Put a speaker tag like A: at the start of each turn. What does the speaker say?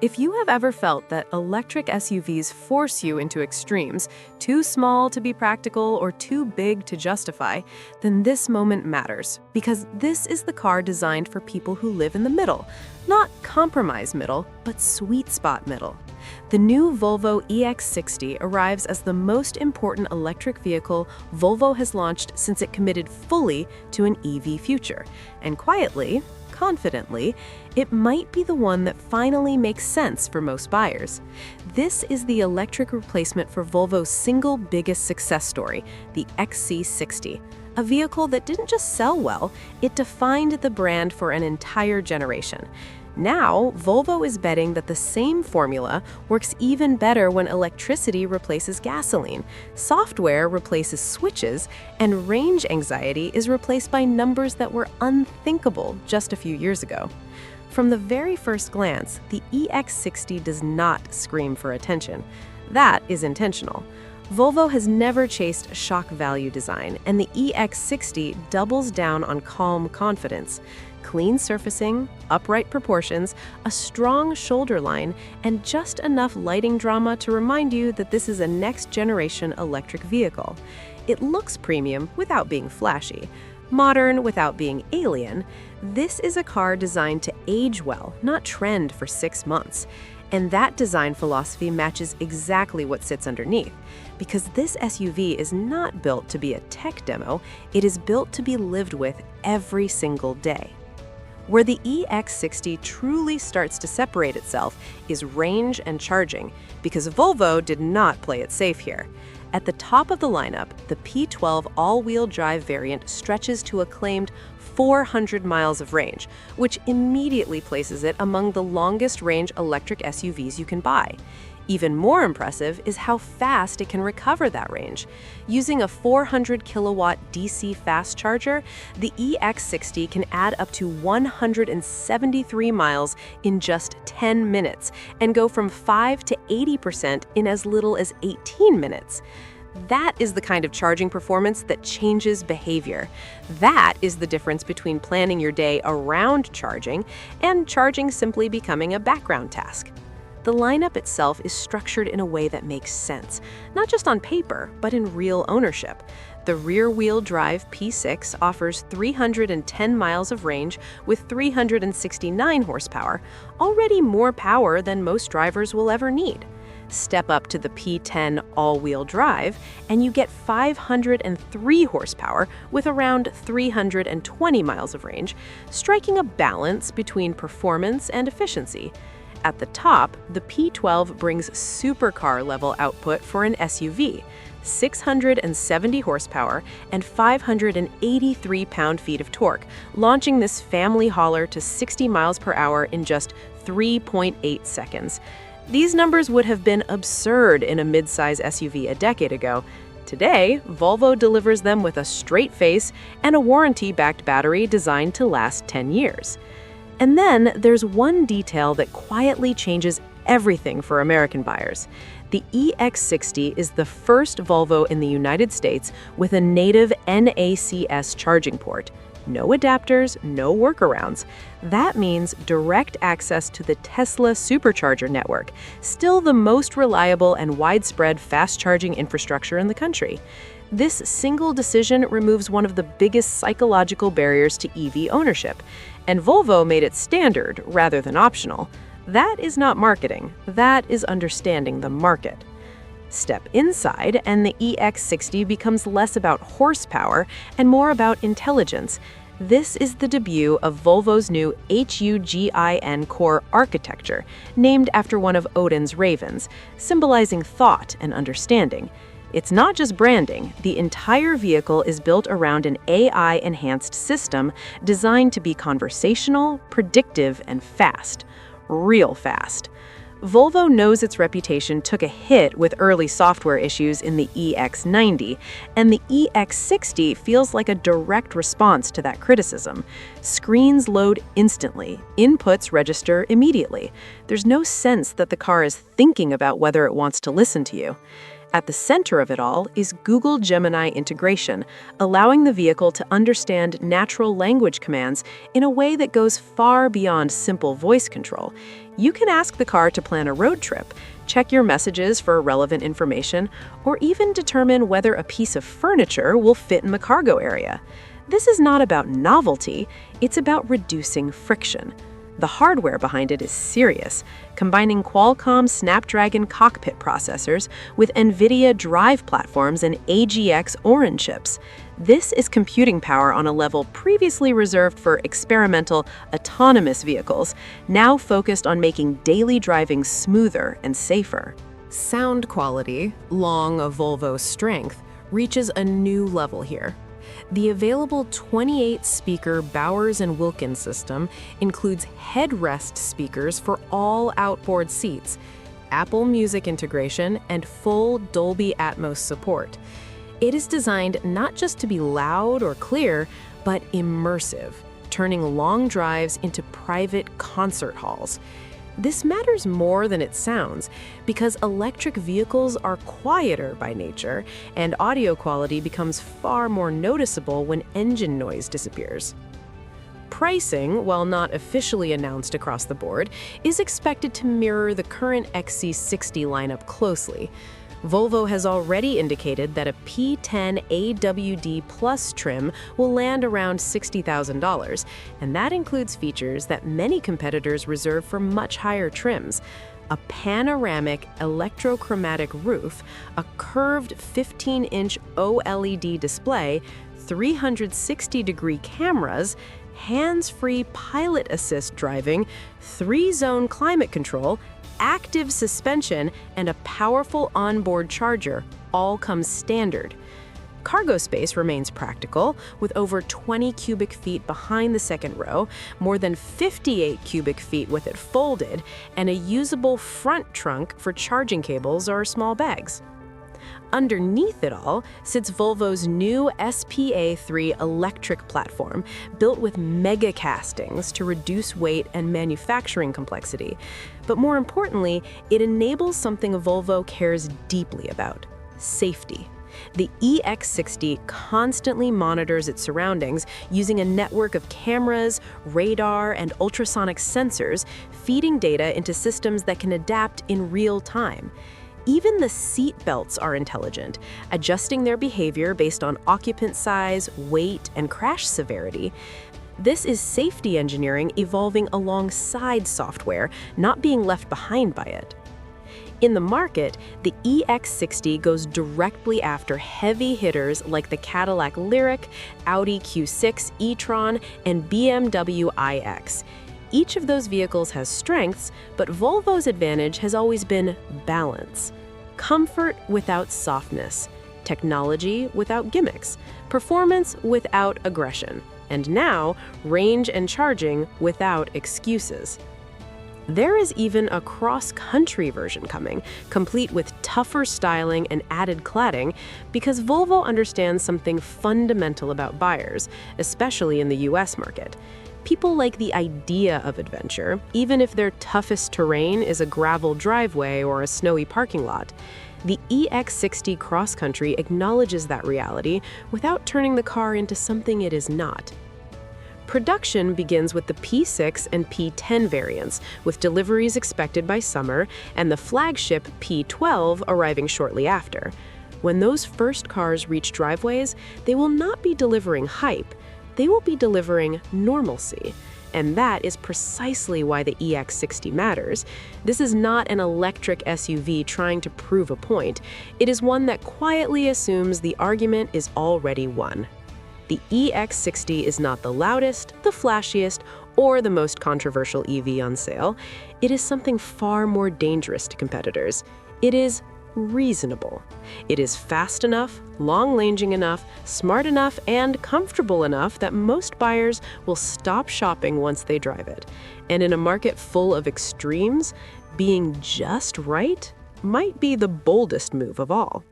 A: If you have ever felt that electric SUVs force you into extremes, too small to be practical or too big to justify, then this moment matters, because this is the car designed for people who live in the middle. Not compromise middle, but sweet spot middle. The new Volvo EX60 arrives as the most important electric vehicle Volvo has launched since it committed fully to an EV future. And quietly, confidently, it might be the one that finally makes sense for most buyers. This is the electric replacement for Volvo's single biggest success story, the XC60. A vehicle that didn't just sell well, it defined the brand for an entire generation. Now, Volvo is betting that the same formula works even better when electricity replaces gasoline, software replaces switches, and range anxiety is replaced by numbers that were unthinkable just a few years ago. From the very first glance, the EX60 does not scream for attention. That is intentional. Volvo has never chased shock value design, and the EX60 doubles down on calm confidence. Clean surfacing, upright proportions, a strong shoulder line, and just enough lighting drama to remind you that this is a next-generation electric vehicle. It looks premium without being flashy, modern without being alien. This is a car designed to age well, not trend for 6 months. And that design philosophy matches exactly what sits underneath. Because this SUV is not built to be a tech demo, it is built to be lived with every single day. Where the EX60 truly starts to separate itself is range and charging, because Volvo did not play it safe here. At the top of the lineup, the P12 all-wheel drive variant stretches to a claimed 400 miles of range, which immediately places it among the longest-range electric SUVs you can buy. Even more impressive is how fast it can recover that range. Using a 400-kilowatt DC fast charger, the EX60 can add up to 173 miles in just 10 minutes and go from 5 to 80% in as little as 18 minutes. That is the kind of charging performance that changes behavior. That is the difference between planning your day around charging and charging simply becoming a background task. The lineup itself is structured in a way that makes sense, not just on paper, but in real ownership. The rear-wheel drive P6 offers 310 miles of range with 369 horsepower, already more power than most drivers will ever need. Step up to the P10 all-wheel drive, and you get 503 horsepower with around 320 miles of range, striking a balance between performance and efficiency. At the top, the P12 brings supercar-level output for an SUV, 670 horsepower and 583 pound-feet of torque, launching this family hauler to 60 miles per hour in just 3.8 seconds. These numbers would have been absurd in a mid-size SUV a decade ago. Today, Volvo delivers them with a straight face and a warranty-backed battery designed to last 10 years. And then there's one detail that quietly changes everything for American buyers. The EX60 is the first Volvo in the United States with a native NACS charging port. No adapters, no workarounds. That means direct access to the Tesla Supercharger network, still the most reliable and widespread fast-charging infrastructure in the country. This single decision removes one of the biggest psychological barriers to EV ownership, and Volvo made it standard rather than optional. That is not marketing, that is understanding the market. Step inside, and the EX60 becomes less about horsepower and more about intelligence. This is the debut of Volvo's new HuginCore architecture, named after one of Odin's ravens, symbolizing thought and understanding. It's not just branding. The entire vehicle is built around an AI-enhanced system designed to be conversational, predictive, and fast. Real fast. Volvo knows its reputation took a hit with early software issues in the EX90, and the EX60 feels like a direct response to that criticism. Screens load instantly, inputs register immediately. There's no sense that the car is thinking about whether it wants to listen to you. At the center of it all is Google Gemini integration, allowing the vehicle to understand natural language commands in a way that goes far beyond simple voice control. You can ask the car to plan a road trip, check your messages for relevant information, or even determine whether a piece of furniture will fit in the cargo area. This is not about novelty, it's about reducing friction. The hardware behind it is serious, combining Qualcomm Snapdragon cockpit processors with Nvidia drive platforms and AGX Orin chips. This is computing power on a level previously reserved for experimental, autonomous vehicles, now focused on making daily driving smoother and safer. Sound quality, long of Volvo's strength, reaches a new level here. The available 28-speaker Bowers and Wilkins system includes headrest speakers for all outboard seats, Apple Music integration, and full Dolby Atmos support. It is designed not just to be loud or clear, but immersive, turning long drives into private concert halls. This matters more than it sounds, because electric vehicles are quieter by nature, and audio quality becomes far more noticeable when engine noise disappears. Pricing, while not officially announced across the board, is expected to mirror the current XC60 lineup closely. Volvo has already indicated that a P10 AWD Plus trim will land around $60,000, and that includes features that many competitors reserve for much higher trims: a panoramic electrochromatic roof, a curved 15-inch OLED display, 360-degree cameras, hands-free pilot assist driving, 3-zone climate control, active suspension, and a powerful onboard charger all come standard. Cargo space remains practical, with over 20 cubic feet behind the second row, more than 58 cubic feet with it folded, and a usable front trunk for charging cables or small bags. Underneath it all sits Volvo's new SPA3 electric platform, built with mega castings to reduce weight and manufacturing complexity. But more importantly, it enables something Volvo cares deeply about: safety. The EX60 constantly monitors its surroundings using a network of cameras, radar, and ultrasonic sensors, feeding data into systems that can adapt in real time. Even the seat belts are intelligent, adjusting their behavior based on occupant size, weight, and crash severity. This is safety engineering evolving alongside software, not being left behind by it. In the market, the EX60 goes directly after heavy hitters like the Cadillac Lyriq, Audi Q6 e-tron, and BMW iX. Each of those vehicles has strengths, but Volvo's advantage has always been balance. Comfort without softness, technology without gimmicks, performance without aggression, and now, range and charging without excuses. There is even a cross-country version coming, complete with tougher styling and added cladding, because Volvo understands something fundamental about buyers, especially in the US market. People like the idea of adventure, even if their toughest terrain is a gravel driveway or a snowy parking lot. The EX60 Cross Country acknowledges that reality without turning the car into something it is not. Production begins with the P6 and P10 variants, with deliveries expected by summer, and the flagship P12 arriving shortly after. When those first cars reach driveways, they will not be delivering hype. They will be delivering normalcy. And that is precisely why the EX60 matters. This is not an electric SUV trying to prove a point. It is one that quietly assumes the argument is already won. The EX60 is not the loudest, the flashiest, or the most controversial EV on sale. It is something far more dangerous to competitors. It is reasonable. It is fast enough, long-ranging enough, smart enough, and comfortable enough that most buyers will stop shopping once they drive it. And in a market full of extremes, being just right might be the boldest move of all.